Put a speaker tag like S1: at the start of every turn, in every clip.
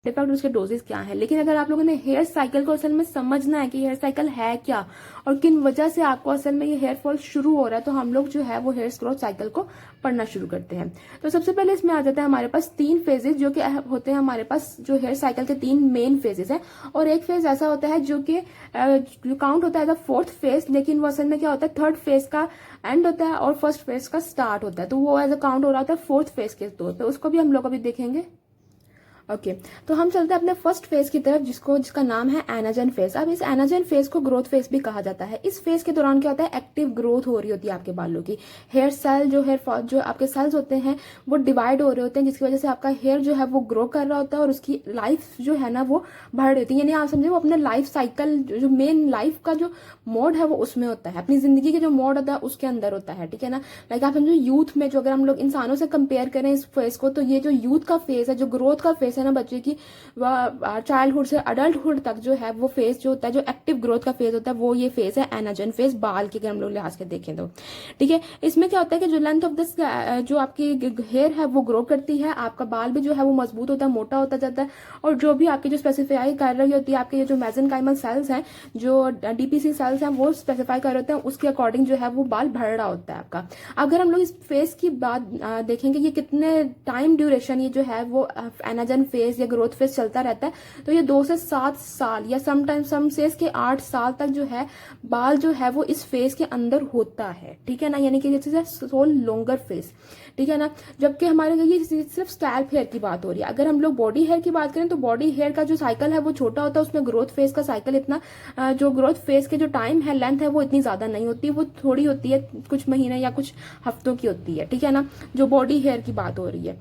S1: Effect, उसके doses क्या हैं। लेकिन अगर आप लोगों ने हेयर साइकिल को असल में समझना है कि हेयर साइकिल है क्या और किन वजह से आपको असल में ये हेयर फॉल शुरू हो रहा है, तो हम लोग जो है वो हेयर ग्रोथ साइकिल को पढ़ना शुरू करते हैं। तो सबसे पहले इसमें आ जाता है हमारे पास 3 फेजेस जो कि होते हैं हमारे पास, जो हेयर साइकिल के 3 मेन फेजेस हैं। और एक फेज ऐसा होता है जो कि काउंट होता है एज अ 4th फेज, लेकिन वो असल में क्या होता है 3rd फेज का एंड होता है और 1st फेज का स्टार्ट होता है। तो वो एज अ काउंट हो रहा होता है 4th फेज के तौर पर। उसको भी हम लोग अभी देखेंगे। ओके तो हम चलते हैं अपने फर्स्ट फेज की तरफ, जिसका नाम है एनाजन फेज। अब इस एनाजन फेज को ग्रोथ फेज भी कहा जाता है। इस फेज के दौरान क्या होता है, एक्टिव ग्रोथ हो रही होती है आपके बालों की। हेयर सेल जो आपके सेल्स होते हैं वो डिवाइड हो रहे होते हैं, जिसकी वजह से आपका हेयर जो है वो ग्रो कर रहा होता है और उसकी लाइफ जो है ना वो बढ़ रही होती है। यानी आप समझे वो अपने लाइफ साइकिल जो मेन लाइफ का जो मोड है वो उसमें होता है, अपनी जिंदगी के जो मोड होता है उसके अंदर होता है, ठीक है ना। लाइक आप समझो यूथ में, जो अगर हम लोग इंसानों से कंपेयर करें इस फेज को, तो ये जो यूथ का फेज है, जो ग्रोथ का फेज है ना बच्चे की, चाइल्डहुड से अडल्टहुड तक जो है वो फेज जो होता है, जो एक्टिव ग्रोथ का फेज होता है, वो ये फेज है एनाजन फेज, बाल की अगर हम लोग लिहाज से देखें तो, ठीक है। इसमें क्या होता है कि जो लेंथ ऑफ दिस जो आपकी हेयर है वो ग्रो करती है, आपका बाल भी जो है वो मजबूत होता है, मोटा होता जाता है, और जो भी आपकी जो स्पेसिफाई कर रही होती है, आपके ये जो मेसेनकाइमल सेल्स हैं, जो डीपीसी सेल्स हैं, वो स्पेसिफाई कर रहे होते हैं, उसके अकॉर्डिंग जो है वो बाल बढ़ रहा होता है आपका। अगर हम लोग इस फेज की बात देखेंगे, ये कितने टाइम ड्यूरेशन ये जो है वो एनाजन फेज या ग्रोथ फेज चलता रहता है, तो ये 2 से 7 साल या समटाइम्स सम सेज के 8 साल तक जो है बाल जो है वो इस फेज के अंदर होता है, ठीक है ना। यानी कि जैसे सो लॉन्गर फेज, ठीक है ना। जबकि हमारे ये सिर्फ स्कैल्प हेयर की बात हो रही है। अगर हम लोग बॉडी हेयर की बात करें तो बॉडी हेयर का जो साइकिल है वो छोटा होता है, उसमें ग्रोथ फेज का साइकिल इतना जो ग्रोथ फेज के जो टाइम है, लेंथ है, वो इतनी ज्यादा नहीं होती, वो थोड़ी होती है, कुछ महीने या कुछ हफ्तों की होती है, ठीक है ना, जो बॉडी हेयर की बात हो रही है।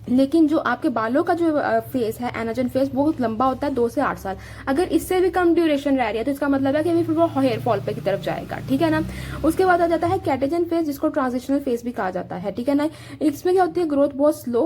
S1: लेकिन जो आपके बालों का जो फेज है एनाजन फेज, बहुत लंबा होता है, 2 से 8 साल। अगर इससे भी कम ड्यूरेशन रह रही है तो इसका मतलब है कि अभी फिर वो हेयर फॉल पे की तरफ जाएगा, ठीक है ना। उसके बाद आ जाता है कैटेजन फेज, जिसको ट्रांजिशनल फेज भी कहा जाता है, ठीक है ना। इसमें क्या होती है, ग्रोथ बहुत स्लो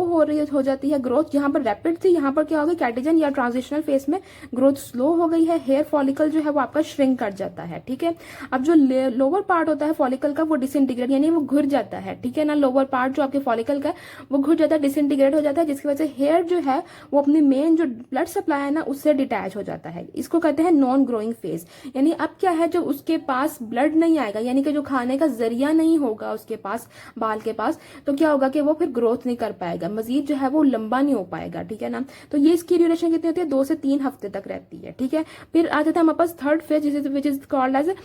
S1: हो जाती है। ग्रोथ यहाँ पर रैपिड थी, यहाँ पर क्या होगा, कैटेजन या ट्रांजिशनल फेज में ग्रोथ स्लो हो गई है, हेयर फॉलिकल जो है वो आपका श्रिंक कर जाता है, ठीक है। अब जो लोअर पार्ट होता है फॉलिकल का वो डिसइंटीग्रेट, यानी वो घुर जाता है, ठीक है ना। लोअर पार्ट जो आपके फॉलिकल का वो घुर जाता है, डिसइंटीग्रेट हो जाता है, जिसकी वजह से हेयर जो है वो अपनी मेन जो ब्लड सप्लाई है ना उससे डिटैच हो जाता है। इसको कहते हैं नॉन ग्रोइंग फेज। यानी अब क्या है, जो उसके पास ब्लड नहीं आएगा, यानी कि जो खाने का जरिया नहीं होगा उसके पास, बाल के पास, तो क्या होगा कि वो फिर ग्रोथ नहीं कर पाएगा, मजीद जो है वो लंबा नहीं हो पाएगा, ठीक है ना। तो ये इसकी ड्यूरेशन कितनी होती है, 2 से 3 हफ्ते तक रहती है, ठीक है। फिर आ जाता है हमारे पास third phase, which is called as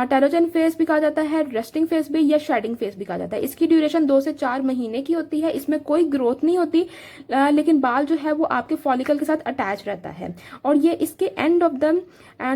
S1: telogen phase भी कहा जाता है, रेस्टिंग फेज भी या शेडिंग फेज भी कहा जाता है। इसकी ड्यूरेशन 2 से 4 महीने की होती है। इसमें कोई ग्रोथ नहीं होती, लेकिन बाल जो है वो आपके फॉलिकल के साथ अटैच रहता है। और ये इसके end of the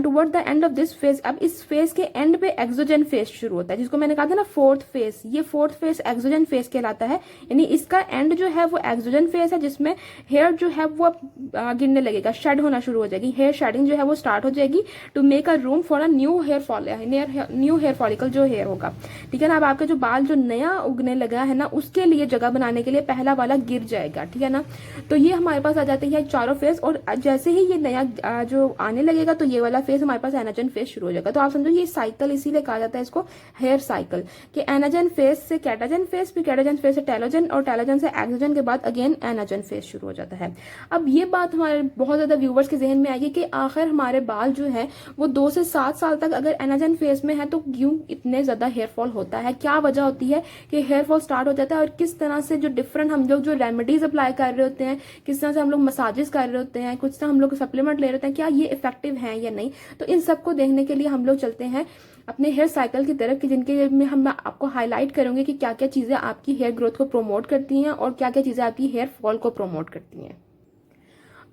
S1: toward the end of this phase, अब इस फेज के एंड पे एक्सोजन फेज शुरू होता है, जिसको मैंने कहा था ना 4th फेज, ये 4th फेज एक्सोजन फेज कहलाता है। यानी इसका एंड जो है वो एक्सोजन फेज है, जिसमें हेयर जो है वो गिरने लगेगा, शेड होना शुरू हो जाएगी, हेयर शेडिंग जो है वो स्टार्ट हो जाएगी, to make a room for a new hair follicle जो हेयर होगा, ठीक है ना। अब आपके जो बाल जो नया उगने लगा है ना उसके लिए जगह बनाने के लिए पहला वाला गिर जाएगा, ठीक है ना। तो ये हमारे पास आ जाते हैं चारों फेज, और जैसे ही ये नया जो आने लगेगा तो ये वाला फेज हमारे पास एनाजन फेज शुरू हो जाएगा। तो आप समझो ये साइकिल इसीलिए कहा जाता है इसको हेयर साइकिल, कि एनाजन फेज से कैटाजन फेज, फिर कैटाजन फेज से टेलोजन, और टेलोजन से एक्सोजन के बाद अगेन एनाजन फेज शुरू हो जाता है। अब ये बात हमारे बहुत ज्यादा व्यूवर्स के जहन में आएगी कि आखिर हमारे बाल जो है वो 2 से 7 साल तक अगर एनाजन फेज में है तो क्यों इतने ज्यादा हेयर फॉल होता है, क्या वजह होती है कि हेयर फॉल स्टार्ट हो जाता है, और किस तरह से जो डिफरेंट हम लोग जो रेमेडीज अप्लाई कर रहे होते हैं, किस तरह से हम लोग मसाजेस कर रहे होते हैं, कुछ तरह हम लोग सप्लीमेंट ले रहे होते हैं, क्या ये इफेक्टिव है या नहीं। तो इन सबको देखने के लिए हम लोग चलते हैं अपने हेयर साइकिल की तरफ, कि जिनके में हम आपको हाईलाइट करेंगे कि क्या क्या चीजें आपकी हेयर ग्रोथ को प्रमोट करती हैं और क्या क्या चीजें आपकी हेयर फॉल को प्रमोट करती हैं।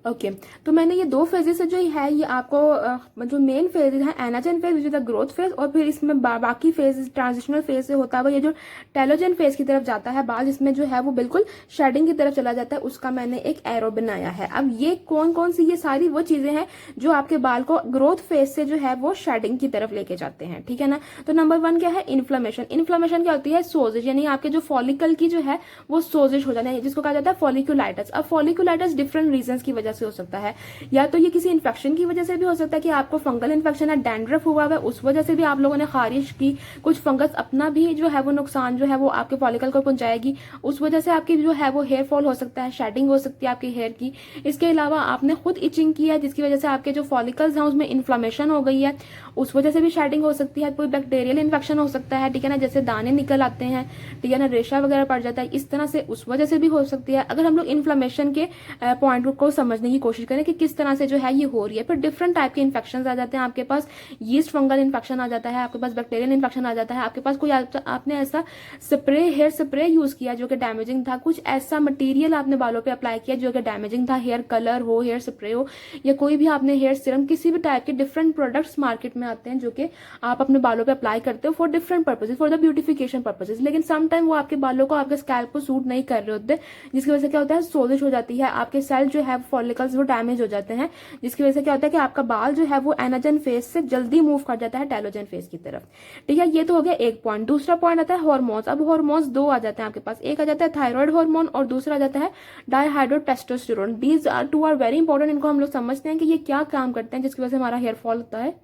S1: ओके तो मैंने ये 2 फेजेस जो है ये आपको जो मेन फेज है anagen phase which is the growth phase, और फिर इसमें बाकी फेज ट्रांजिशनल फेज से होता है ये जो टेलोजन फेज की तरफ जाता है बाल, जिसमें जो है वो बिल्कुल शेडिंग की तरफ चला जाता है, उसका मैंने एक एरो बनाया है। अब ये कौन कौन सी, ये सारी वो चीजें हैं जो आपके बाल को ग्रोथ फेज से जो है वो शेडिंग की तरफ लेके जाते हैं, ठीक है ना। तो नंबर 1 क्या है, इन्फ्लेमेशन। इन्फ्लेमेशन क्या होती है, सोजिश, यानी आपके जो फॉलिकल की जो है वो सोजिश हो जाना है, जिसको कहा जाता है फॉलिकुलाइटिस। अब फॉलिकुलाइटिस डिफरेंट रीजन की वजह वजह से हो सकता है, या तो ये किसी इन्फेक्शन की वजह से भी हो सकता है कि आपको फंगल इन्फेक्शन है, डैंड्रफ हुआ है, उस वजह से भी आप लोगों ने खारिश की, कुछ फंगस अपना भी जो है वो नुकसान जो है वो आपके फॉलिकल को पहुंचाएगी, उस वजह से आपकी जो है वो हेयर फॉल हो सकता है, शेडिंग हो सकती है आपके हेयर की। इसके अलावा आपने खुद इचिंग की है जिसकी वजह से आपके जो फॉलिकल्स हैं उसमें इन्फ्लामेशन हो गई है, उस वजह से भी शेडिंग हो सकती है। कोई बैक्टीरियल इन्फेक्शन हो सकता है, ठीक है ना, जैसे दाने निकल आते हैं, ठीक है ना, रेशा वगैरह पड़ जाता है, इस तरह से उस वजह से भी हो सकती है। अगर हम लोग इन्फ्लामेशन के पॉइंट को समझने की कोशिश करें कि किस तरह से जो है ये हो रही है, फिर डिफरेंट टाइप के इन्फेक्शन आ जाते हैं आपके पास, यीस्ट फंगल इन्फेक्शन आ जाता है आपके पास, बैक्टीरियल इन्फेक्शन आ जाता है आपके पास, कोई आपने ऐसा स्प्रे हेयर स्प्रे यूज किया जो कि डैमेजिंग था, कुछ ऐसा मटेरियल आपने बालों पे अप्लाई किया जो कि डैमेजिंग था, हेयर कलर हो, हेयर स्प्रे हो, या कोई भी आपने हेयर सीरम, किसी भी टाइप के डिफरेंट प्रोडक्ट्स मार्केट में आते हैं जो कि आप अपने बालों पे अप्लाई करते हो for different purposes, for the beautification purposes, लेकिन सम टाइम वो आपके बालों को, आपके स्कैल्प को सूट नहीं कर रहे होते, जिसकी वजह से क्या होता है, सोजिश हो जाती है, आपके सेल जो है फॉलिकल्स वो डैमेज हो जाते हैं, जिसकी वजह से क्या होता है कि आपका बाल जो है वो एनाजन फेज से जल्दी मूव कर जाता है टेलोजन फेज की तरफ, ठीक है। ये तो हो गया एक पॉइंट। दूसरा पॉइंट आता है हार्मोन्स। अब हार्मोन्स दो आ जाते हैं आपके पास, एक आ जाता है थायराइड हार्मोन और दूसरा आ जाता है dihydrotestosterone. These are two are very important, इनको हम लोग समझते हैं कि ये क्या काम करते हैं जिसकी वजह से हमारा हेयर फॉल होता है।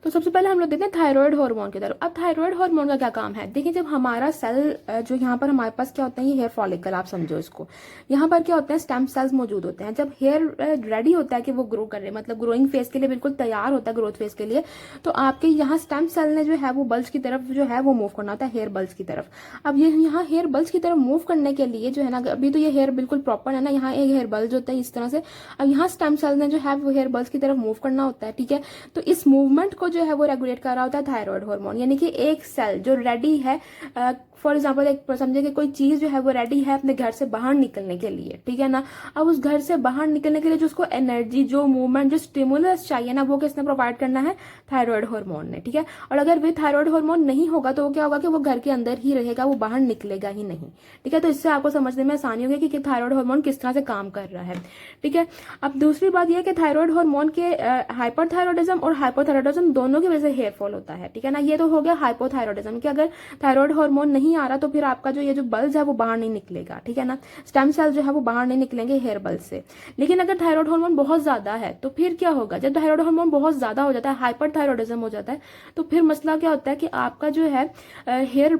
S1: तो सबसे पहले हम लोग देखते हैं थायराइड हार्मोन की तरफ। अब थायराइड हार्मोन का क्या काम है, देखिए जब हमारा सेल जो यहाँ पर हमारे पास क्या होता है, ये हेयर फॉलिकल आप समझो इसको, यहाँ पर क्या होता है, स्टेम सेल्स मौजूद होते हैं। जब हेयर रेडी होता है कि वो ग्रो करे, मतलब ग्रोइंग फेज के लिए बिल्कुल तैयार होता है, ग्रोथ फेज के लिए, तो आपके यहाँ स्टेम सेल ने जो है वो बल्ज की तरफ जो है वो मूव करना होता है, हेयर बल्ज की तरफ। अब ये यहाँ हेयर बल्ज की तरफ मूव करने के लिए जो है ना, अभी तो ये हेयर बिल्कुल प्रॉपर है ना, यहाँ एक हेयर बल्ज होता है इस तरह से, अब यहाँ स्टेम सेल ने जो है वो हेयर बल्ज की तरफ मूव करना होता है, ठीक है। तो इस मूवमेंट को जो है वो रेगुलेट कर रहा होता है थायराइड हार्मोन, यानी कि एक सेल जो रेडी है, फॉर एग्जाम्पल एक समझे कि कोई चीज जो है वो रेडी है अपने घर से बाहर निकलने के लिए, ठीक है ना। अब उस घर से बाहर निकलने के लिए जो उसको एनर्जी, जो मूवमेंट, जो स्टिमुलस चाहिए ना, वो किसने प्रोवाइड करना है, थायराइड हार्मोन ने, ठीक है। और अगर वे थायराइड हार्मोन नहीं होगा तो वो क्या होगा कि वो घर के अंदर ही रहेगा, वो बाहर निकलेगा ही नहीं, ठीक है। तो इससे आपको समझने में आसानी होगी कि थायराइड हार्मोन किस तरह से काम कर रहा है, ठीक है। अब दूसरी बात यह कि थायराइड हार्मोन के हाइपरथायरॉयडिज्म और हाइपोथायरॉयडिज्म दोनों की वजह से हेयर फॉल होता है, ठीक है ना। ये तो हो गया हाइपोथायरॉयडिज्म कि अगर थायराइड हार्मोन नहीं आ रहा तो फिर आपका जो ये जो बल्ज है वो बाहर नहीं निकलेगा, ठीक है ना, स्टेम सेल जो है वो बाहर नहीं निकलेंगे हेयर बल्ज से। लेकिन अगर थायराइड हार्मोन बहुत ज्यादा है तो फिर क्या होगा, जब थायराइड हार्मोन बहुत ज्यादा हो जाता है, हाइपरथायरॉयडिज्म हो जाता है, तो फिर मसला क्या होता है कि आपका जो है हेयर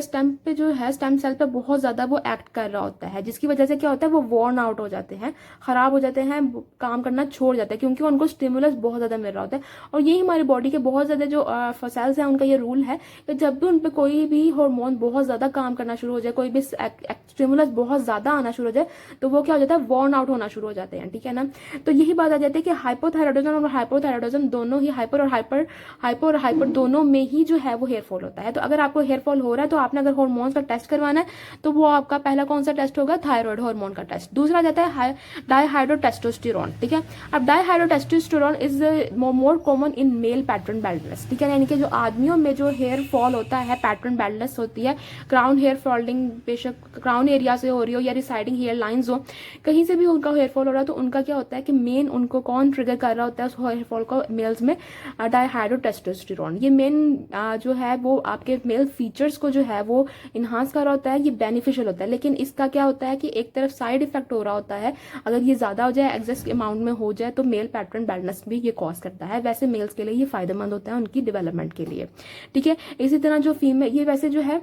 S1: स्टेम पे जो है, स्टेम सेल पे बहुत ज्यादा वो एक्ट कर रहा होता है, जिसकी वजह से क्या होता है वो वॉर्न आउट हो जाते हैं, खराब हो जाते हैं, काम करना छोड़ जाते हैं, क्योंकि उनको स्टिमुलस बहुत ज्यादा मिल रहा होता है। और यही हमारी बॉडी के बहुत ज्यादा जो सेल्स हैं उनका ये रूल है कि जब भी उन पे कोई भी हार्मोन बहुत ज्यादा काम करना शुरू हो जाए, कोई भी स्टिमुलस बहुत ज्यादा आना शुरू हो जाए, तो वो क्या हो जाता है, वॉर्न आउट होना शुरू हो जाते हैं, ठीक है ना। तो यही बात आ जाती है कि हाइपोथायरॉयडिज्म और हाइपोथायरॉयडिज्म दोनों ही, हाइपर और हाइपर दोनों में ही जो है वो हेयर फॉल होता है। तो अगर आपको हेयर फॉल हो रहा है तो आपने अगर हार्मोन्स का टेस्ट करवाना है तो वो आपका पहला कौन सा टेस्ट होगा, थायराइड हार्मोन का टेस्ट। दूसरा जाता है डायहाइड्रोटेस्टोस्टेरोन, ठीक है। अब dihydrotestosterone is more common in male pattern baldness, ठीक है, यानी कि जो आदमियों में जो हेयर फॉल होता है, पैटर्न बाल्डनेस होती है, क्राउन हेयर फॉलिंग बेशक क्राउन एरिया से हो रही हो या रिसाइडिंग हेयर लाइंस हो, कहीं से भी उनका हेयर फॉल हो रहा है, तो उनका क्या होता है कि मेन उनको कौन ट्रिगर कर रहा होता है उस हेयर फॉल को, मेल्स में डायहाइड्रोटेस्टोस्टेरोन। ये मेन जो है वो आपके मेल फीचर्स को जो है वो इन्हांस कर रहा होता है, ये बेनिफिशियल होता है। लेकिन इसका क्या होता है कि एक तरफ साइड इफेक्ट हो रहा होता है, अगर ये ज्यादा हो जाए, एक्सेस अमाउंट में हो जाए, तो मेल पैटर्न बाल्डनेस भी ये कॉज करता है। वैसे मेल्स के लिए ये फायदेमंद होता है उनकी डेवलपमेंट के लिए, ठीक है। इसी तरह जो फीमेल, ये वैसे जो है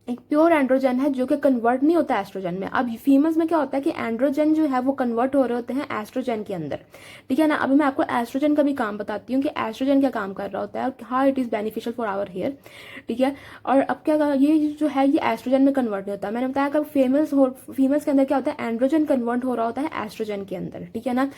S1: एक प्योर एंड्रोजन है जो कि कन्वर्ट नहीं होता एस्ट्रोजन में। अब फीमेल्स में क्या होता है कि एंड्रोजन जो है वो कन्वर्ट हो रहे होते हैं एस्ट्रोजन के अंदर, ठीक है ना। अभी मैं आपको एस्ट्रोजन का भी काम बताती हूँ कि एस्ट्रोजन क्या काम कर रहा होता है और how it is beneficial for our hair, ठीक है। और अब क्या, ये जो है ये एस्ट्रोजन में कन्वर्ट नहीं होता। मैंने बताया कि फीमेल्स के अंदर क्या होता है, एंड्रोजन कन्वर्ट हो रहा होता है एस्ट्रोजन के अंदर, ठीक है ना,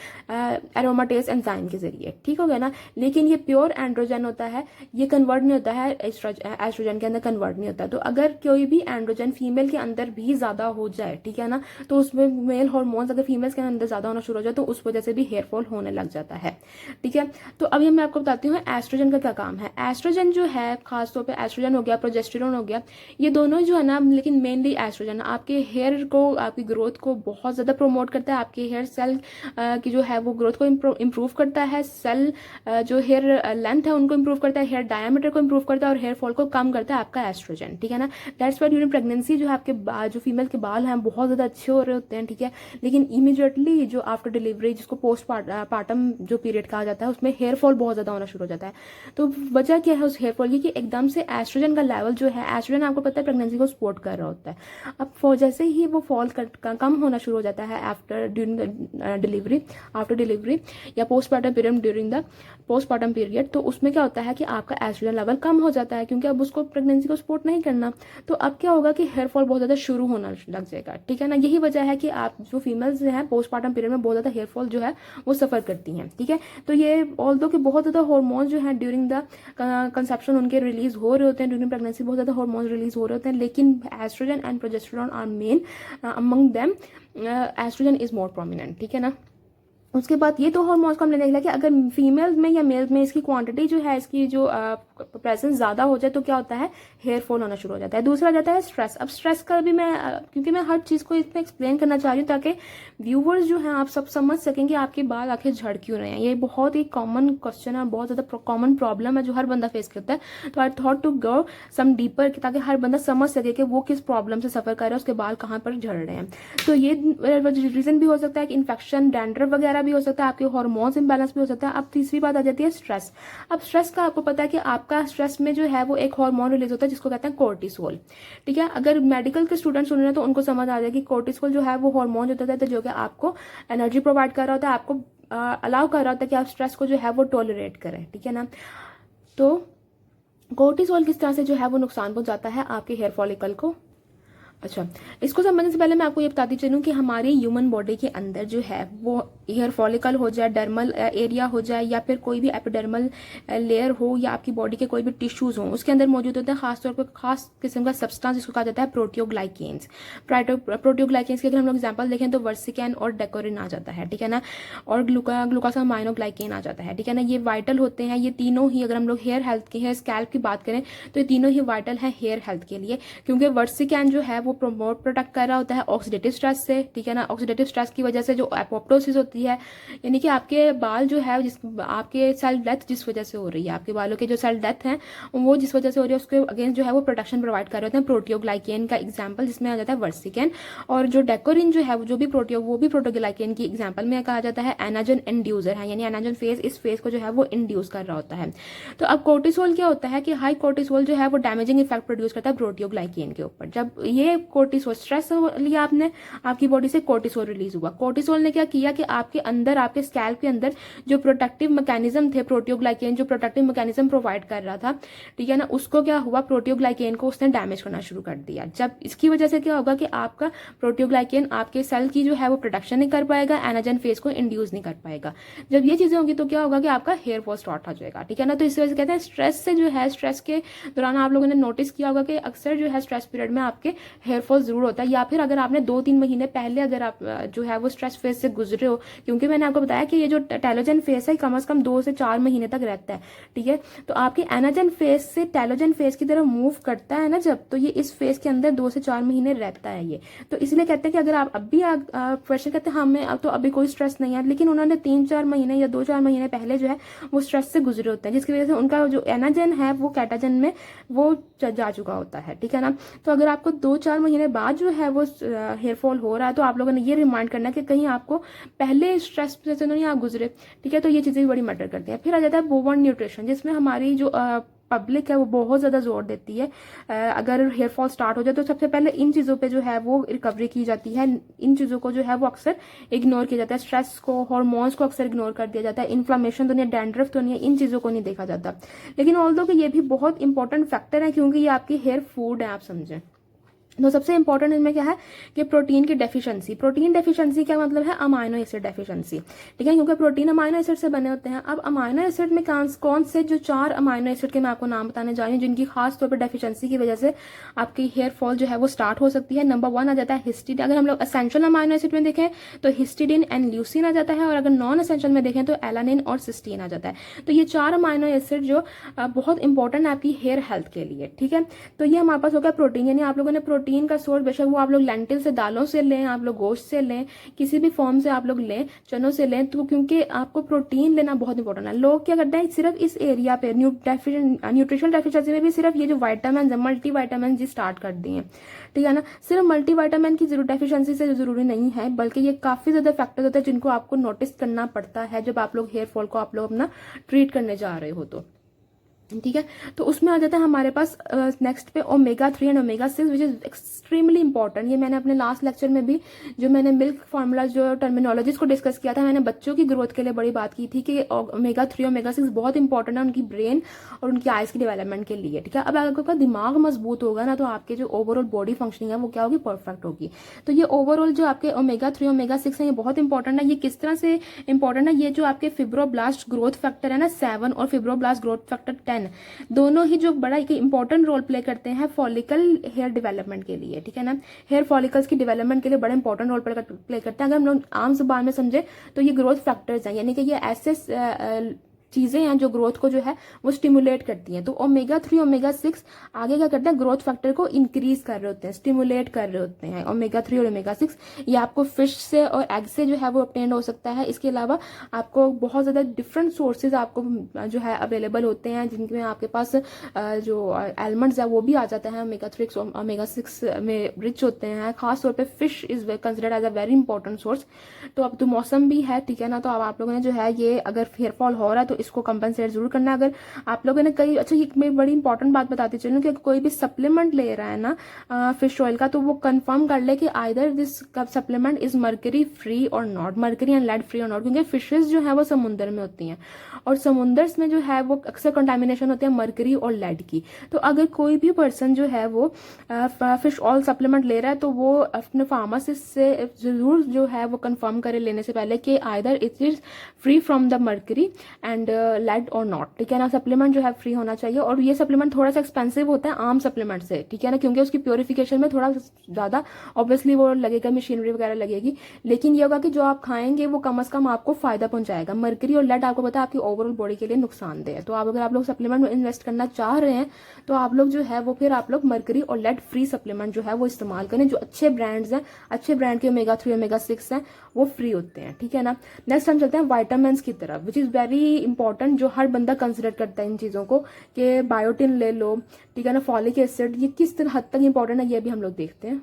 S1: एरोमाटेज एंजाइम के जरिए, ठीक हो गया ना। लेकिन ये प्योर एंड्रोजन होता है, ये कन्वर्ट नहीं होता है एस्ट्रोजन के अंदर, कन्वर्ट नहीं होता। तो अगर कोई भी एंड्रोजन फीमेल के अंदर भी ज्यादा हो जाए, ठीक है ना, तो उसमें मेल हार्मोन्स अगर फीमेल्स के अंदर ज्यादा होना शुरू हो जाए तो उस वजह से भी हेयर फॉल होने लग जाता है, ठीक है। तो अभी मैं आपको बताती हूँ एस्ट्रोजन का क्या काम है। एस्ट्रोजन जो है खासतौर पर एस्ट्रोजन हो गया, प्रोजेस्टेरोन हो गया, ये दोनों जो है ना, लेकिन मेनली एस्ट्रोजन आपके हेयर को, आपकी ग्रोथ को बहुत ज्यादा प्रमोट करता है, आपके हेयर सेल की जो है वो ग्रोथ को इम्प्रूव करता है, सेल जो हेयर लेंथ है उनको इम्प्रूव करता है, हेयर डायमीटर को इम्प्रूव करता है और हेयर फॉल को कम करता है आपका एस्ट्रोजन, ठीक है ना। दैट्स व्हाई ड्यूरिंग प्रेगनेंसी जो है आपके जो फीमेल के बाल हैं बहुत ज़्यादा अच्छे हो रहे होते हैं, ठीक है, लेकिन इमीडिएटली जो आफ्टर डिलीवरी जिसको पोस्ट पार्टम जो पीरियड कहा जाता है उसमें हेयर फॉल बहुत ज़्यादा होना शुरू हो जाता है। तो वजह क्या है उस हेयर फॉल की कि एकदम से एस्ट्रोजन का लेवल जो है, एस्ट्रोजन आपको पता है प्रेगनेंसी को सपोर्ट कर रहा होता है, अब जैसे ही वो फॉल कम होना शुरू हो जाता है after during the delivery, after delivery या postmortem period, during the postmortem period, तो उसमें क्या होता है कि आपका एस्ट्रोजन लेवल कम हो जाता है क्योंकि अब उसको प्रेगनेंसी को सपोर्ट नहीं करना। तो अब क्या होगा कि हेयर फॉल बहुत ज़्यादा शुरू होना लग जाएगा, ठीक है ना। यही वजह है कि आप जो फीमेल्स हैं पोस्टमार्टम पीरियड में बहुत ज़्यादा हेयर फॉल जो है वो सफ़र करती हैं, ठीक है। तो ये ऑल्दो कि बहुत ज़्यादा हार्मोन्स जो हैं ड्यूरिंग द कंसेप्शन उनके रिलीज हो रहे होते हैं, ड्यूरिंग प्रेगनेंसी बहुत ज़्यादा हार्मोन्स रिलीज हो रहे होते हैं, लेकिन estrogen and progesterone are main among them, estrogen is more prominent, ठीक है ना। उसके बाद ये तो हार्मोन्स को हमने देख लिया कि अगर फीमेल में या मेल में इसकी क्वांटिटी जो है, इसकी जो प्रेजेंस ज़्यादा हो जाए तो क्या होता है, हेयर फॉल होना शुरू हो जाता है। दूसरा जाता है स्ट्रेस। अब स्ट्रेस का भी मैं क्योंकि मैं हर चीज़ को इसमें एक्सप्लेन करना चाह रही हूँ ताकि व्यूवर्स जो हैं आप सब समझ सकें कि आपके बाल आखिर झड़ क्यों रहे हैं। ये बहुत ही कॉमन क्वेश्चन है, बहुत ज़्यादा कॉमन प्रॉब्लम है जो हर बंदा फेस करता है। तो I thought to go some deeper ताकि हर बंदा समझ सके कि वो किस प्रॉब्लम से सफ़र कर रहा है, उसके बाल कहाँ पर झड़ रहे हैं। तो ये रीज़न भी हो सकता है कि इन्फेक्शन, डैंड्रफ वगैरह भी हो सकता है, आपके हार्मोन्स इम्बैलेंस भी हो सकता है। अब तीसरी बात आ जाती है स्ट्रेस। अब स्ट्रेस का आपको पता है कि आपका स्ट्रेस में जो है वो एक हार्मोन रिलीज होता है जिसको कहते हैं कोर्टिसोल, ठीक है। अगर मेडिकल के स्टूडेंट सुन रहे हैं तो उनको समझ आ जाए कि कोर्टिसोल जो है वो हार्मोन होता है जो कि आपको एनर्जी प्रोवाइड कर रहा होता है, आपको अलाउ कर रहा होता है कि आप स्ट्रेस को जो है वो टॉलरेट करें, ठीक है ना। तो कोर्टिसोल किस तरह से जो है वो नुकसान पहुंचाता है आपके हेयर फॉलिकल को। अच्छा, इसको समझने से पहले मैं आपको ये बताती चलूँ कि हमारी ह्यूमन बॉडी के अंदर जो है वो हेयर फॉलिकल हो जाए, डर्मल एरिया हो जाए या फिर कोई भी एपिडर्मल लेयर हो या आपकी बॉडी के कोई भी टिश्यूज हों, उसके अंदर मौजूद होते हैं खासतौर पर खास किस्म का सब्सटेंस जिसको कहा जाता है प्रोटियोग्लाइकेन्स। प्रोटियोग्लाइकेन्स की अगर हम लोग एग्जाम्पल देखें तो वर्सिकैन और डेकोरिन आ जाता है, ठीक है ना, और ग्लूकोसामाइनोग्लाइकेन आ जाता है, ठीक है ना। ये वाइटल होते हैं, ये तीनों ही अगर हम लोग हेयर हेल्थ की, हेयर स्कैल्प की बात करें तो ये तीनों ही वाइटल हैं हेयर हेल्थ के लिए, क्योंकि वर्सिकैन जो है वो प्रोटेक्ट कर रहा होता है ऑक्सीडेटिव स्ट्रेस से, ठीक है ना। ऑक्सीडेटिव स्ट्रेस की वजह से जो एपोप्टोसिस होती है, यानी कि आपके बाल जो है जिस आपके सेल डेथ जिस वजह से हो रही है, आपके बालों के जो सेल डेथ हैं वो जिस वजह से हो रही है उसके अगेंस्ट जो है वो प्रोटेक्शन प्रोवाइड कर रहे होते हैं प्रोटियोग्लाइकेन का एग्जाम्पल जिसमें आ जाता है वर्सिकैन। और जो डेकोरिन जो है वो भी प्रोटियोग्लाइकेन की एग्जाम्पल में कहा जाता है एनाजन इंड्यूसर है, यानी एनाजन फेज इस फेज को जो है वो इंड्यूस कर रहा होता है। तो अब कोर्टिसोल क्या होता है कि हाई कोर्टिसोल जो है वो डैमेजिंग इफेक्ट प्रोड्यूस करता है प्रोटियोग्लाइकेन के ऊपर। जब ये कोर्टिसोल स्ट्रेस लिया आपने, आपकी बॉडी से कोर्टिसोल रिलीज हुआ। कोर्टिसोल ने क्या किया कि आपके अंदर, आपके स्कैल्प के अंदर जो प्रोटेक्टिव मैकेनिज्म थे, प्रोटियोग्लाइकेन जो प्रोटेक्टिव मैकेनिज्म प्रोवाइड कर रहा था, ठीक है ना, उसको क्या हुआ, प्रोटियोग्लाइकेन को उसने डैमेज करना शुरू कर दिया। जब इसकी वजह से क्या होगा कि आपका प्रोटियोग्लाइकेन आपके सेल की जो है वो प्रोटेक्शन नहीं कर पाएगा, एनाजन फेज को इंड्यूस नहीं कर पाएगा। जब ये चीजें होंगी तो क्या होगा कि आपका हेयर फॉल स्टार्ट हो जाएगा, ठीक है ना। तो इस वजह से कहते हैं स्ट्रेस से जो है, स्ट्रेस के दौरान आप लोगों ने नोटिस किया होगा कि अक्सर जो है स्ट्रेस पीरियड में आपके हेयर फॉल जरूर होता है, या फिर अगर आपने 2-3 महीने पहले अगर आप जो है वो स्ट्रेस फेज से गुजरे हो, क्योंकि मैंने आपको बताया कि ये जो टेलोजन फेज है कम से कम 2 से 4 महीने तक रहता है, ठीक है। तो आपके एनाजन फेज से टेलोजन फेज की तरफ मूव करता है ना जब, तो ये इस फेज के अंदर 2 से 4 महीने रहता है ये। तो इसलिए कहते हैं कि अगर आप अब भी क्वेश्चन कहते हैं हमें अब तो अभी कोई स्ट्रेस नहीं है, लेकिन उन्होंने 3-4 महीने या 2-4 महीने पहले जो है वो स्ट्रेस से गुजरे होते हैं, जिसकी वजह से उनका जो एनाजन है वो कैटाजन में वो जा चुका होता है, ठीक है ना। तो अगर आपको 2-4 महीने बाद जो है वो हेयर फॉल हो रहा है तो आप लोगों ने ये रिमाइंड करना कि कहीं आपको पहले स्ट्रेस से तो नहीं आप गुजरे, ठीक है। तो ये चीजें भी बड़ी मैटर करती हैं। फिर आ जाता है बोवन न्यूट्रिशन, जिसमें हमारी जो पब्लिक है वो बहुत ज़्यादा जोर देती है। अगर हेयर फॉल स्टार्ट हो जाए तो सबसे पहले इन चीज़ों पे जो है वो रिकवरी की जाती है, इन चीज़ों को जो है वो अक्सर इग्नोर किया जाता है। स्ट्रेस को, हार्मोन्स को अक्सर इग्नोर कर दिया जाता है, इन्फ्लामेशन तो नहीं है, डैंड्रफ तो नहीं है, इन चीज़ों को नहीं देखा जाता। लेकिन ऑल्दो कि ये भी बहुत इंपॉर्टेंट फैक्टर है क्योंकि ये आपकी हेयर फूड है, आप समझें। तो सबसे इंपॉर्टेंट इनमें क्या है कि प्रोटीन की डेफिशिएंसी। प्रोटीन डेफिशिएंसी क्या मतलब है, अमाइनो एसिड डेफिशिएंसी, ठीक है, क्योंकि प्रोटीन अमाइनो एसिड से बने होते हैं। अब अमाइनो एसिड में कौन से जो 4 अमाइनो एसिड के मैं आपको नाम बताने जा रही हूँ जिनकी खास तौर पर डेफिशिएंसी की वजह से आपकी हेयर फॉल जो है वो स्टार्ट हो सकती है। नंबर 1 आ जाता है हिस्टिडाइन। अगर हम लोग एसेंशियल अमाइनो एसिड में देखें तो हिस्टिडाइन एंड ल्यूसीन आ जाता है, और अगर नॉन एसेंशियल में देखें तो एलानिन और सिस्टीन आ जाता है। तो ये 4 अमाइनो एसिड जो बहुत इंपॉर्टेंट है आपकी हेयर हेल्थ के लिए, ठीक है। तो ये हमारे पास हो गया प्रोटीन, यानी आप लोगों ने प्रोटीन का सोर्स बेशक वो आप लोग लेंटिल से, दालों से लें, आप लोग गोश्त से लें, किसी भी फॉर्म से आप लोग लें, चनों से लें, तो क्योंकि आपको प्रोटीन लेना बहुत इंपॉर्टेंट है। लोग क्या करते हैं सिर्फ इस एरिया पे न्यूट्रिशनल डेफिशिएंसी में भी सिर्फ ये जो वाइटामिन मल्टी वाइटामिन जी स्टार्ट कर दिए, ठीक है ना। सिर्फ मल्टी वाइटामिन की डेफिशिएंसी से जरूरी नहीं है, बल्कि ये काफी ज्यादा फैक्टर्स होते हैं जिनको आपको नोटिस करना पड़ता है जब आप लोग हेयर फॉल को आप लोग अपना ट्रीट करने जा रहे हो तो, ठीक है। तो उसमें आ जाता है हमारे पास नेक्स्ट पे omega-3 and omega-6 which is extremely important. ये मैंने अपने लास्ट लेक्चर में भी जो मैंने मिल्क फार्मूला जो टर्मिनोलॉजीज को डिस्कस किया था, मैंने बच्चों की ग्रोथ के लिए बड़ी बात की थी कि omega-3 omega-6 बहुत इंपॉर्टेंट है उनकी ब्रेन और उनकी आइज की डेवलपमेंट के लिए, ठीक है। अब अगर आपका दिमाग मजबूत होगा ना, तो आपके जो ओवरऑल बॉडी फंक्शनिंग है वो क्या होगी, परफेक्ट होगी। तो ये ओवरऑल जो आपके omega-3 omega-6 है ये बहुत इंपॉर्टेंट है। ये किस तरह से इंपॉर्टेंट है, ये जो आपके फिब्रोब्लास्ट ग्रोथ फैक्टर है ना 7 और फिब्रोब्लास्ट ग्रोथ फैक्टर 10, दोनों ही जो बड़ा एक इंपॉर्टेंट रोल प्ले करते हैं फॉलिकल हेयर डेवलपमेंट के लिए, ठीक है ना। हेयर फॉलिकल्स की डेवलपमेंट के लिए बड़ा इंपॉर्टेंट रोल प्ले करते हैं। अगर हम लोग आम जुबान में समझे तो ये ग्रोथ फैक्टर्स हैं, यानी कि ये ऐसे चीजें हैं जो ग्रोथ को जो है वो स्टिमुलेट करती हैं। तो omega-3 omega-6 आगे क्या करते हैं, ग्रोथ फैक्टर को इंक्रीज कर रहे होते हैं, स्टिमुलेट कर रहे होते हैं। omega-3 और omega-6 ये आपको फिश से और एग से जो है वो ऑब्टेन हो सकता है। इसके अलावा आपको बहुत ज्यादा डिफरेंट सोर्सेज आपको जो है अवेलेबल होते हैं, जिनमें आपके पास जो एलमंड्स है वो भी आ जाता है, omega-3 omega-6 में रिच होते हैं। खासतौर पर fish is considered as a very important source. तो अब तो मौसम भी है, ठीक है ना। तो अब आप लोगों ने जो है ये अगर हेयर फॉल हो रहा है तो इसको कंपनसेट जरूर करना है। अगर आप लोगों ने कई, अच्छा ये मैं बड़ी इंपॉर्टेंट बात बताती चलूं कि कोई भी सप्लीमेंट ले रहा है ना फिश ऑयल का, तो वो कंफर्म कर ले कि either this supplement is mercury free or not, mercury and lead free or not, क्योंकि फिशेस जो है वो समुद्र में होती हैं और समुद्र में जो है वो अक्सर कंटामिनेशन होती है मर्करी और लेड की। तो अगर कोई भी पर्सन जो है वो फिश ऑयल सप्लीमेंट ले रहा है तो वो अपने फार्मासिस्ट से जरूर जो है वो कंफर्म करे लेने से पहले कि either it is free from the mercury and lead और नॉट, ठीक है ना। सप्लीमेंट जो है फ्री होना चाहिए। और ये सप्लीमेंट थोड़ा सा एक्सपेंसिव होता है आम सप्लीमेंट से, ठीक है ना, क्योंकि उसकी प्योरिफिकेशन में थोड़ा ज्यादा ऑब्वियसली वो लगेगा, मशीनरी वगैरह लगेगी, लेकिन ये होगा कि जो आप खाएंगे वो कम से कम आपको फायदा पहुंचाएगा। मर्करी और लेड आपको पता है आपकी ओवरऑल बॉडी के लिए नुकसानदेह है। तो अगर आप लोग सप्लीमेंट में इन्वेस्ट करना चाह रहे हैं तो आप लोग जो है वो फिर आप लोग मर्करी और लेड फ्री सप्लीमेंट जो है वो इस्तेमाल करें। जो अच्छे ब्रांड्स हैं, अच्छे ब्रांड के omega-3 omega-6 हैं वो फ्री होते हैं, ठीक है ना। नेक्स्ट हम चलते हैं वाइटामिन की तरफ, विच इज वेरी इंपॉर्टेंट, जो हर बंदा कंसिडर करता है इन चीजों को, कि बायोटिन ले लो, ठीक है ना, फॉलिक एसिड, ये किस तरह हद तक इंपॉर्टेंट है ये भी हम लोग देखते हैं।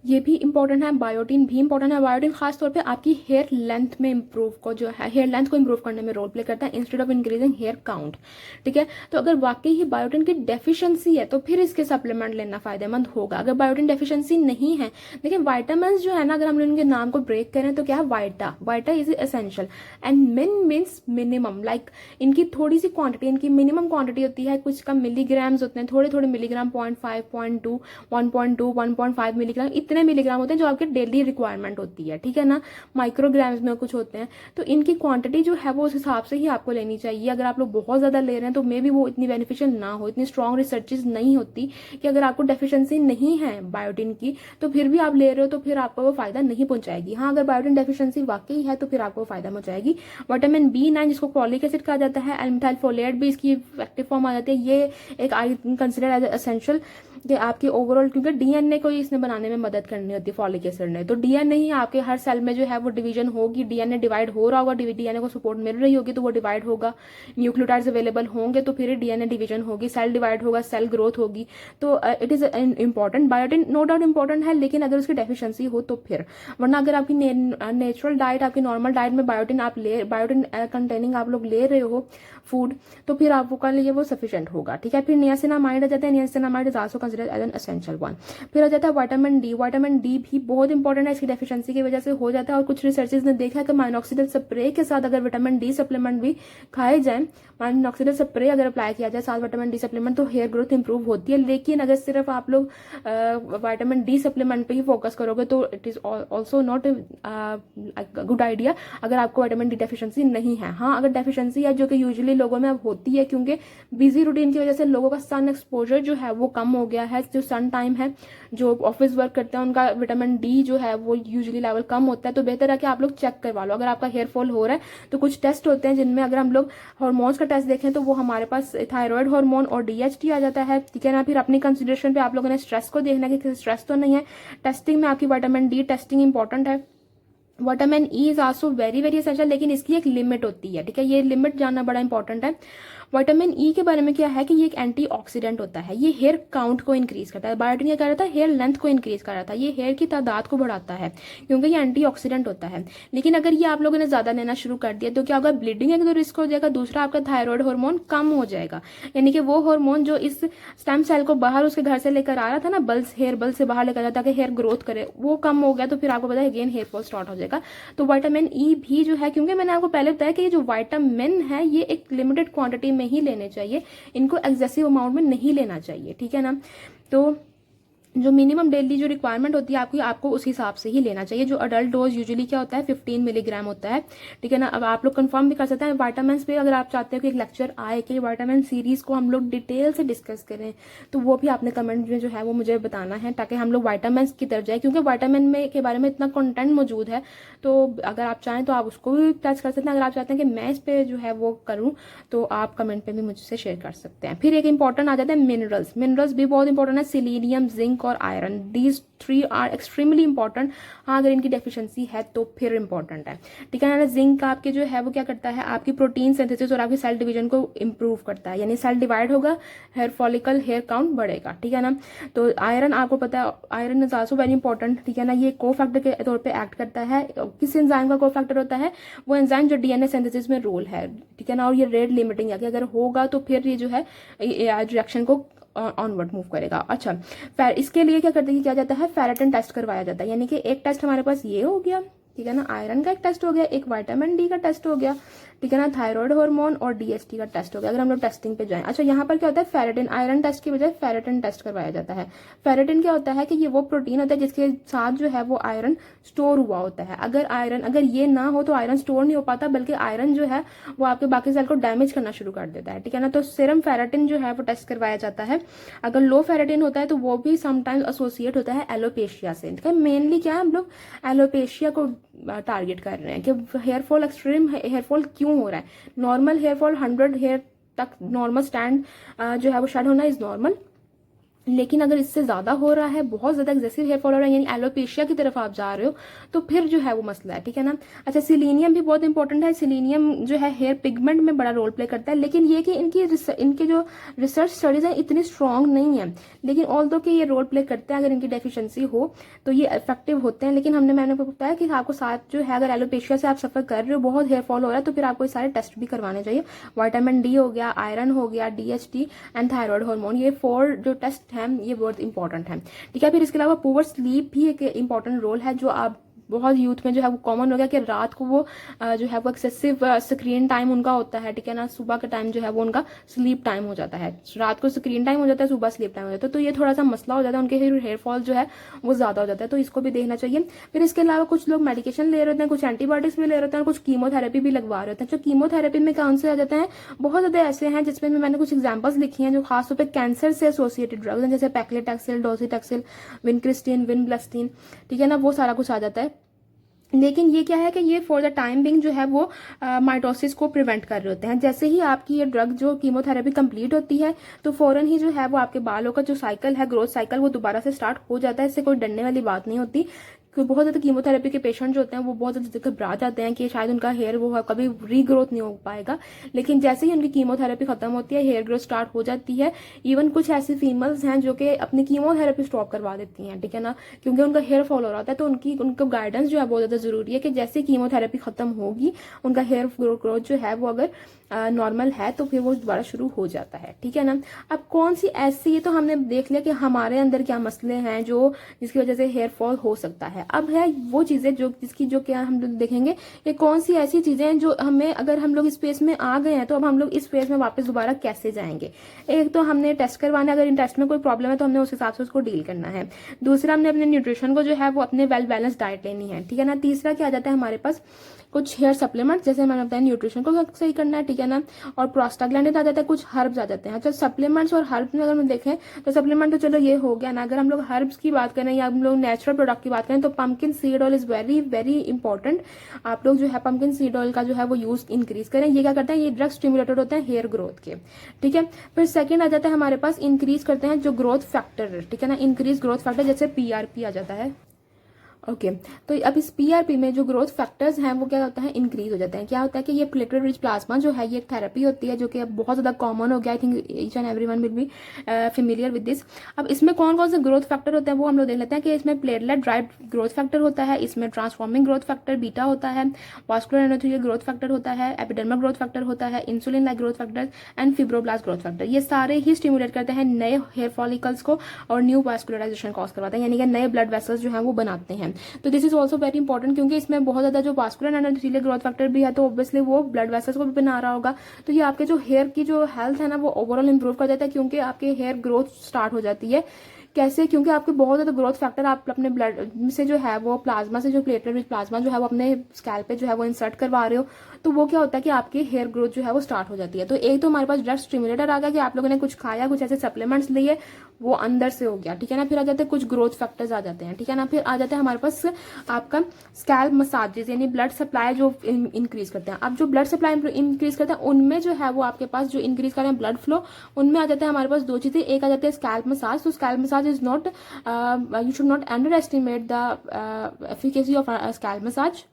S1: ये भी इंपॉर्टेंट है, बायोटिन भी इंपॉर्टेंट है। बायोटिन खासतौर पे आपकी हेयर लेंथ में इंप्रूव को जो है, हेयर लेंथ को इंप्रूव करने में रोल प्ले करता है instead of increasing hair count, ठीक है। तो अगर वाकई ही बायोटिन की डेफिशिएंसी है तो फिर इसके सप्लीमेंट लेना फायदेमंद होगा। अगर बायोटिन डेफिशिएंसी नहीं है, देखिए वाइटामिन जो है ना, अगर हम इनके नाम को ब्रेक करें तो क्या है, वाइटा इज एसेंशियल एंड मिन मीन्स मिनिमम, लाइक इनकी थोड़ी सी क्वांटिटी, इनकी मिनिमम क्वांटिटी होती है, कुछ कम मिलीग्राम्स होते हैं, थोड़े थोड़े मिलीग्राम, 0.5 0.2 1.2 1.5 मिलीग्राम, इतने मिलीग्राम होते हैं जो आपके डेली रिक्वायरमेंट होती है, ठीक है ना। माइक्रोग्राम्स में कुछ होते हैं, तो इनकी क्वांटिटी जो है वो उस हिसाब से ही आपको लेनी चाहिए। अगर आप लोग बहुत ज्यादा ले रहे हैं तो मे बी वो इतनी बेनिफिशियल ना हो, इतनी स्ट्रॉन्ग रिसर्चेज नहीं होती कि अगर आपको डेफिशिएंसी नहीं है बायोटिन की तो फिर भी आप ले रहे हो तो फिर आपको वो फायदा नहीं पहुंचाएगी। हाँ, अगर बायोटिन डेफिशिएंसी वाकई है तो फिर आपको फायदा पहुंचाएगी। विटामिन B9 जिसको फॉलिक एसिड कहा जाता है, एल्मिथाइल फोलेट भी इसकी एक्टिव फॉर्म आ जाती है, ये एक आई कंसिडर एज एसेंशियल कि आपकी ओवरऑल, क्योंकि डीएनए को इसने बनाने में मदद करनी होती है फॉलिक एसिड ने। तो डीएनए ही आपके हर सेल में जो है वो डिवीजन होगी, डीएनए डिवाइड हो रहा होगा, डीएनए को सपोर्ट मिल रही होगी तो वो डिवाइड होगा, न्यूक्लियोटाइड्स अवेलेबल होंगे तो फिर डीएनए डिवीजन होगी, सेल डिवाइड होगा, सेल ग्रोथ होगी। तो it is important, biotin no doubt important है, लेकिन अगर उसकी डेफिशिएंसी हो तो फिर, वरना अगर आपकी नेचुरल डाइट, आपकी नॉर्मल डाइट में बायोटिन कंटेनिंग आप लोग ले रहे हो फूड, तो फिर आपको लिए वो सफिशिएंट होगा, ठीक है। फिर नियासिनामाइड आ जाता है, niacinamide is also considered as an essential one. फिर आ जाता है विटामिन डी, विटामिन डी भी बहुत इंपॉर्टेंट है, इसकी डेफिशिएंसी की वजह से हो जाता है। और कुछ रिसर्चेस ने देखा है कि माइनॉक्सिडिल स्प्रे के साथ अगर विटामिन डी सप्लीमेंट भी खाए जाए, माइनॉक्सिडिल स्प्रे अगर अप्लाई किया जाए साथ विटामिन डी सप्लीमेंट, तो हेयर ग्रोथ इंप्रूव होती है। लेकिन अगर सिर्फ आप लोग विटामिन डी सप्लीमेंट पे ही फोकस करोगे तो it is also not good idea अगर आपको विटामिन डी डेफिशिएंसी नहीं है। हाँ, अगर डेफिशिएंसी है, जो कि यूजुअली लोगों में अब होती है, क्योंकि बिजी रूटीन की वजह से लोगों का सन एक्सपोजर जो है वो कम हो गया है, जो सन टाइम है, जो ऑफिस वर्क करते हैं उनका विटामिन डी जो है वो यूजुअली लेवल कम होता है। तो बेहतर है कि आप लोग चेक करवा लो। अगर आपका हेयर फॉल हो रहा है तो कुछ टेस्ट होते हैं जिनमें अगर हम लोग हार्मोन्स का टेस्ट देखें तो वो हमारे पास थायराइड हार्मोन और डीएचटी आ जाता है, ठीक है ना। फिर अपनी कंसिडरेशन पे आप लोगों ने स्ट्रेस को देखना है कि स्ट्रेस तो नहीं है। टेस्टिंग में आपकी विटामिन डी टेस्टिंग इंपॉर्टेंट है। Vitamin E is also very very essential, लेकिन इसकी एक लिमिट होती है, ठीक है। ये लिमिट जानना बड़ा इंपॉर्टेंट है। विटामिन ई के बारे में क्या है कि ये एक एंटीऑक्सीडेंट होता है, ये हेयर काउंट को इंक्रीज करता है। बायोटिन क्या कर रहा था, हेयर लेंथ को इंक्रीज कर रहा था, ये हेयर की तादाद को बढ़ाता है क्योंकि ये एंटीऑक्सीडेंट होता है। लेकिन अगर ये आप लोगों ने ज्यादा लेना शुरू कर दिया तो क्या होगा, ब्लीडिंग एक तो रिस्क हो जाएगा, दूसरा आपका थायराइड हार्मोन कम हो जाएगा। यानी कि वो हार्मोन जो इस स्टेम सेल को बाहर उसके घर से लेकर आ रहा था ना, बल्स, हेयर बल्स से बाहर लेकर जाता ताकि हेयर ग्रोथ करे, वो कम हो गया तो फिर आपको पता है अगेन हेयर फॉल स्टार्ट हो जाएगा। तो विटामिन ई भी जो है, क्योंकि मैंने आपको पहले बताया कि ये जो विटामिन है ये एक लिमिटेड क्वांटिटी में ही लेने चाहिए, इनको एक्सेसिव अमाउंट में नहीं लेना चाहिए, ठीक है ना। तो जो मिनिमम डेली जो रिक्वायरमेंट होती है आपको उस हिसाब से ही लेना चाहिए। जो अडल्ट डोज यूजुअली क्या होता है 15 मिलीग्राम होता है, ठीक है ना। अब आप लोग कंफर्म भी कर सकते हैं विटामिन पे, अगर आप चाहते हो कि एक लेक्चर आए कि विटामिन सीरीज को हम लोग डिटेल से डिस्कस करें तो वो भी आपने कमेंट में जो है वो मुझे बताना है ताकि हम लोग विटामिन की तरफ जाए, क्योंकि विटामिन में के बारे में इतना कंटेंट मौजूद है। तो अगर आप चाहें तो आप उसको भी टच कर सकते हैं। अगर आप चाहते हैं कि मैं इस पे जो है वो करूँ तो आप कमेंट पे भी मुझसे शेयर कर सकते हैं। फिर एक इंपॉर्टेंट आ जाता है मिनरल्स। मिनरल्स भी बहुत इंपॉर्टेंट है, सिलीनियम, जिंक और iron, these three are extremely important। हाँ, अगर इनकी डेफिशिएंसी है तो फिर इंपॉर्टेंट है, ठीक है ना। जिंक आपके जो है वो क्या करता है, आपकी प्रोटीन सिंथेसिस और आपकी सेल डिवीजन को इंप्रूव करता है, यानी सेल डिवाइड होगा, हेयर फॉलिकल, हेयर काउंट बढ़ेगा, ठीक है ना। तो आयरन आपको पता है, iron is also very important, ठीक है ना। ये को फैक्टर के तौर पे एक्ट करता है। किस एंजाइम का को फैक्टर होता है, वो एंजाइम जो डीएनए सिंथेसिस में रोल है, ठीक है ना। और ये रेट लिमिटिंग है कि अगर होगा तो फिर ये जो है रिएक्शन को ऑनवर्ड मूव करेगा। अच्छा, इसके लिए क्या करते हैं, क्या जाता है, फेरेटिन टेस्ट करवाया जाता है। यानी कि एक टेस्ट हमारे पास ये हो गया, ठीक है ना, आयरन का एक टेस्ट हो गया, एक विटामिन डी का टेस्ट हो गया, ठीक है ना, थायराइड हार्मोन और डीएचटी का टेस्ट हो गया। अगर हम लोग टेस्टिंग पे जाएं, अच्छा यहाँ पर क्या होता है, फेरेटिन, आयरन टेस्ट की बजाय फेरेटिन टेस्ट करवाया जाता है। फेरेटिन क्या होता है कि ये वो प्रोटीन होता है जिसके साथ जो है वो आयरन स्टोर हुआ होता है। अगर ये ना हो तो आयरन स्टोर नहीं हो पाता, बल्कि आयरन जो है वो आपके बाकी सेल को डैमेज करना शुरू कर देता है, ठीक है ना। तो सीरम फेरेटिन जो है वो टेस्ट करवाया जाता है। अगर लो फेरेटिन होता है तो वो भी समटाइम्स एसोसिएट होता है एलोपेशिया से, ठीक है। मेनली क्या है, हम लोग एलोपेशिया को टारगेट कर रहे हैं कि हेयरफॉल, एक्सट्रीम हेयरफॉल क्यों हो रहा है। नॉर्मल हेयरफॉल 100 हेयर तक नॉर्मल स्टैंड जो है वो शेड होना इज नॉर्मल, लेकिन अगर इससे ज्यादा हो रहा है, बहुत ज्यादा एक्सेसिव हेयर फॉल हो रहा है, यानी एलोपेशिया की तरफ आप जा रहे हो, तो फिर जो है वो मसला है, ठीक है ना। अच्छा, सिलीनियम भी बहुत इंपॉर्टेंट है। सिलीनियम जो है हेयर पिगमेंट में बड़ा रोल प्ले करता है, लेकिन ये कि इनके जो रिसर्च स्टडीज हैं इतनी स्ट्रांग नहीं है, लेकिन ऑल्दो कि ये रोल प्ले करते हैं, अगर इनकी डेफिशिएंसी हो तो ये इफेक्टिव होते हैं। लेकिन मैंने बताया कि आपको साथ जो है, अगर एलोपेशिया से आप सफर कर रहे हो, बहुत हेयर फॉल हो रहा है, तो फिर आपको ये सारे टेस्ट भी करवाने चाहिए। विटामिन डी हो गया, आयरन हो गया, डीएचटी एंड थायराइड हार्मोन, ये 4 जो टेस्ट हैं ये बहुत इंपॉर्टेंट है, ठीक है। फिर इसके अलावा पुअर स्लीप भी एक इंपॉर्टेंट रोल है, जो आप बहुत यूथ में जो है वो कॉमन हो गया कि रात को वो जो है वो एक्सेसिव स्क्रीन टाइम उनका होता है, ठीक है ना। सुबह का टाइम जो है वो उनका स्लीप टाइम हो जाता है, रात को स्क्रीन टाइम हो जाता है, सुबह स्लीप टाइम हो जाता है, तो ये थोड़ा सा मसला हो जाता है, उनके हेयर फॉल जो है वो ज्यादा हो जाता है, तो इसको भी देखना चाहिए। फिर इसके अलावा कुछ लोग मेडिकेशन ले रहे होते हैं, कुछ एंटीबायोटिक्स भी ले रहे होते हैं, कुछ कीमोथेरेपी भी लगवा रहे होते हैं। जो कीमोथेरेपी में कौन से आ जाते हैं, बहुत ज्यादा ऐसे हैं जिसमें मैंने कुछ एग्जाम्पल्स लिखी हैं जो खासतौर पर कैंसर से एसोसिएटेड ड्रग्स हैं, जैसे पैक्लेटैक्सिल, डोसीटैक्सिल, विनक्रिस्टिन, विनब्लेस्टिन, ठीक है ना, वो सारा कुछ आ जाता है। लेकिन ये क्या है कि ये फॉर द टाइम बिंग जो है वो माइटोसिस को प्रिवेंट कर रहे होते हैं। जैसे ही आपकी ये ड्रग जो कीमोथेरेपी कंप्लीट होती है तो फौरन ही जो है वो आपके बालों का जो साइकिल है, ग्रोथ साइकिल, वो दोबारा से स्टार्ट हो जाता है। इससे कोई डरने वाली बात नहीं होती। क्योंकि बहुत ज्यादा कीमोथेरेपी के पेशेंट जो होते हैं वो बहुत ज्यादा घबरा जाते हैं कि शायद उनका हेयर वो कभी रीग्रोथ नहीं हो पाएगा, लेकिन जैसे ही उनकी कीमोथेरेपी खत्म होती है, हेयर ग्रोथ स्टार्ट हो जाती है। इवन कुछ ऐसी फीमेल्स हैं जो कि अपनी कीमोथेरेपी स्टॉप करवा देती हैं, ठीक है ना, क्योंकि उनका हेयर फॉल हो रहा होता है। तो उनको गाइडेंस जो है बहुत ज्यादा जरूरी है कि जैसे कीमोथेरेपी खत्म होगी, उनका हेयर ग्रोथ जो है वो अगर नॉर्मल है तो फिर वो दोबारा शुरू हो जाता है, ठीक है ना। अब कौन सी ऐसी, ये तो हमने देख लिया कि हमारे अंदर क्या मसले हैं जो जिसकी वजह से हेयर फॉल हो सकता है। अब है वो चीजें जो जिसकी जो क्या हम लोग देखेंगे कि कौन सी ऐसी चीजें हैं जो हमें, अगर हम लोग इस फेज में आ गए हैं तो अब हम लोग इस फेज में वापस दोबारा कैसे जाएंगे। एक तो हमने टेस्ट करवाना, अगर इन टेस्ट में कोई प्रॉब्लम है तो हमने उस हिसाब से उसको डील करना है। दूसरा, हमने अपने न्यूट्रिशन को जो है वो अपने वेल बैलेंस डाइट लेनी है, ठीक है ना। तीसरा क्या आ जाता है हमारे पास, कुछ हेयर सप्लीमेंट, जैसे मैंने बताया न्यूट्रिशन को सही करना है, ठीक है ना। और प्रोस्टाग्लैंडिन आ जाता है, कुछ हर्ब्स आ जाते हैं। अच्छा, सप्लीमेंट्स और हर्ब्स में अगर हम देखें तो सप्लीमेंट तो चलो ये हो गया ना। अगर हम लोग हर्ब्स की बात करें या हम लोग नेचुरल प्रोडक्ट की बात करें तो pumpkin seed oil is very very important. आप लोग जो है पंपकिन सीड ऑयल का जो है वो यूज इंक्रीज करें। ये क्या करते हैं, ये ड्रग स्टिमुलेटेड होते हैं हेयर ग्रोथ के, ठीक है। फिर सेकेंड आ जाता है हमारे पास, इंक्रीज करते हैं जो ग्रोथ फैक्टर, ठीक है ना। इंक्रीज ग्रोथ फैक्टर जैसे पीआरपी आ जाता है। ओके तो अब इस पीआरपी में जो ग्रोथ फैक्टर्स हैं वो क्या होता है, इंक्रीज हो जाते हैं। क्या होता है कि ये प्लेटलेट रिच प्लाज्मा जो है ये एक थेरेपी होती है जो कि अब बहुत ज्यादा कॉमन हो गया। I think each and everyone will be familiar with this. अब इसमें कौन कौन से ग्रोथ फैक्टर होते हैं वो हम लोग देख लेते हैं कि इसमें प्लेटलेट ड्राइव ग्रोथ फैक्टर होता है, इसमें ट्रांसफॉर्मिंग ग्रोथ फैक्टर बीटा होता है, वास्कुलर एंडोथेलियल ग्रोथ फैक्टर होता है, एपिडर्मल ग्रोथ फैक्टर होता है, insulin like growth factor and fibroblast growth factor. ये सारे ही स्टिमुलेट करते हैं नए हेयर फॉलिकल्स को और न्यू वास्कुलराइजेशन कॉज करवाते हैं, यानी कि नए ब्लड वेसल्स जो है वो बनाते हैं। तो this is also very important, क्योंकि इसमें बहुत ज्यादा जो वास्कुलर एंडोथेलियल ग्रोथ फैक्टर भी है तो ऑब्वियसली वो ब्लड वेसल्स को भी बना रहा होगा। तो ये आपके जो हेयर की जो हेल्थ है ना वो ओवरऑल इंप्रूव कर देता है, क्योंकि आपके हेयर ग्रोथ स्टार्ट हो जाती है। कैसे, क्योंकि आपके बहुत ज्यादा ग्रोथ फैक्टर आप अपने ब्लड से जो है वो प्लाज्मा से, जो प्लेटलेट रिच प्लाज्मा जो है वो अपने स्कैल्प पे जो है वो इंसर्ट करवा रहे हो, तो वो क्या होता है कि आपकी हेयर ग्रोथ जो है वो स्टार्ट हो जाती है। तो एक तो हमारे पास ड्रग स्टिमुलेटर आ गया कि आप लोगों ने कुछ खाया, कुछ ऐसे सप्लीमेंट्स लिए, वो अंदर से हो गया, ठीक है ना। फिर आ जाते हैं कुछ ग्रोथ फैक्टर्स आ जाते हैं, ठीक है ना। फिर आ जाता है हमारे पास आपका स्कैल्प मसाजेस, यानी ब्लड सप्लाई जो इंक्रीज करते हैं। अब जो ब्लड सप्लाई इंक्रीज करते हैं उनमें जो है वो आपके पास जो इंक्रीज कर रहे हैं ब्लड फ्लो, उनमें आ जाता है हमारे पास दो चीजें। एक आ जाती है स्कैल्प मसाज। तो scalp massage is not, you should not underestimate the efficacy of scalp massage,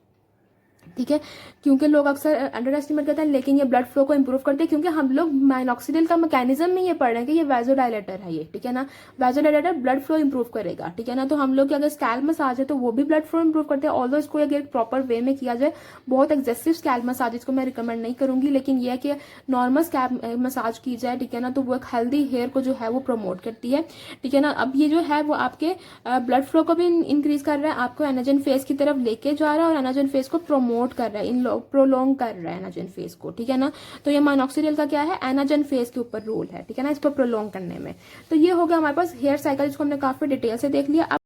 S1: ठीक है, क्योंकि लोग अक्सर अंडर एस्टिमेट करते हैं, लेकिन ये ब्लड फ्लो को इंप्रूव करते हैं, क्योंकि हम लोग माइनॉक्सिडिल का मैकेनिज्म में ये पढ़ रहे हैं कि ये वैजोडायलेटर है ये, ठीक है ना। वैजोडायलेटर ब्लड फ्लो इंप्रूव करेगा, ठीक है ना। तो हम लोग की अगर स्कैल्प मसाज है तो वो भी ब्लड फ्लो इंप्रूव करते हैं। ऑल्दो इसको अगर प्रॉपर वे में किया जाए, बहुत एक्सेसिव स्कैल्प मसाज इसको मैं रिकमेंड नहीं करूंगी, लेकिन यह है कि नॉर्मल स्कैल्प मसाज की जाए, ठीक है ना, तो वो एक हेल्दी हेयर को जो है वो प्रमोट करती है, ठीक है ना। अब ये जो है वो आपके ब्लड फ्लो को भी इंक्रीज कर रहा है, आपको एनाजन फेज की तरफ लेके जा रहा है और एनाजन फेज को प्रमोट कर रहा है, इन लोग प्रोलॉन्ग कर रहा है एनाजन फेज को, ठीक है ना। तो ये माइनॉक्सिडियल का क्या है, एनाजन फेज के ऊपर रोल है, ठीक है ना, इसको प्रोलॉन्ग करने में। तो ये हो गया हमारे पास हेयर साइकिल, जिसको हमने काफी डिटेल से देख लिया।